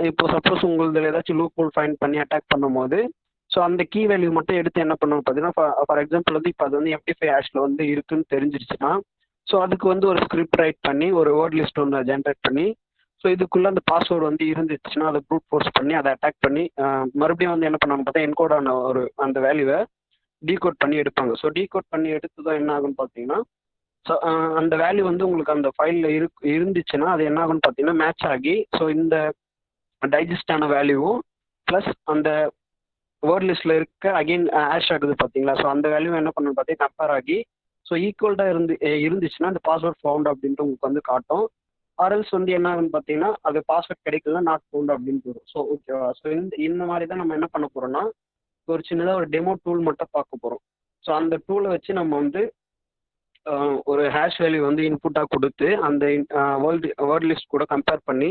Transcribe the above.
இப்போ சப்போஸ் உங்களதுல ஏதாச்சும் loop whole find பண்ணி அட்டாக் பண்ணும்போது, ஸோ அந்த கீ வேல்யூ மட்டும் எடுத்து என்ன பண்ணுவோம் பார்த்தீங்கன்னா, ஃபார் எக்ஸாம்பிள் வந்து இப்போ அது வந்து எம்டி5 ஹேஷ்ல வந்து இருக்குன்னு தெரிஞ்சிருச்சுன்னா, ஸோ அதுக்கு வந்து ஒரு ஸ்கிரிப்ட் ரைட் பண்ணி ஒரு வேர்ட் லிஸ்ட் ஒன்று ஜென்ரேட் பண்ணி, ஸோ இதுக்குள்ள அந்த பாஸ்வேர்டு வந்து இருந்துச்சுன்னா அதை ப்ரூட் ஃபோர்ஸ் பண்ணி அதை அட்டாக் பண்ணி மறுபடியும் வந்து என்ன பண்ணுவாங்க பார்த்தா என்கோட் ஆன ஒரு அந்த வேல்யூவை டீகோட் பண்ணி எடுப்பாங்க. ஸோ டீகோட் பண்ணி எடுத்து தான் என்ன ஆகுன்னு பார்த்தீங்கன்னா, ஸோ அந்த வேல்யூ வந்து உங்களுக்கு அந்த ஃபைலில் இருந்துச்சுன்னா அது என்ன ஆகுன்னு பார்த்தீங்கன்னா மேட்ச் ஆகி, ஸோ இந்த டைஜஸ்ட் ஆன வேல்யூவும் ப்ளஸ் அந்த வேர்ட் லிஸ்ட்டில் இருக்க அகெயின் ஆஷ் ஆகுது பார்த்தீங்களா, ஸோ அந்த வேல்யூ என்ன பண்ணணும் பார்த்தீங்கன்னா கம்பேர் ஆகி, ஸோ ஈக்குவல்டாக இருந்துச்சுன்னா அந்த பாஸ்வேர்ட் ஃபவுண்ட் அப்படின்ட்டு உங்களுக்கு வந்து காட்டும். ஆர்எல்ஸ் வந்து என்ன ஆகுன்னு பார்த்தீங்கன்னா அது பாஸ்வேர்ட் கிடைக்கல நாட் ஃபவுண்ட் அப்படின்னு வரும். ஸோ ஓகேவா, ஸோ இந்த மாதிரி தான் நம்ம என்ன பண்ண போகிறோம்னா ஒரு சின்னதாக ஒரு டெமோ டூல் மட்டும் பார்க்க போகிறோம். ஸோ அந்த டூலை வச்சு நம்ம வந்து ஒரு ஹேஷ் வேல்யூ வந்து இன்புட்டாக கொடுத்து அந்த வேர்ட் லிஸ்ட் கூட கம்பேர் பண்ணி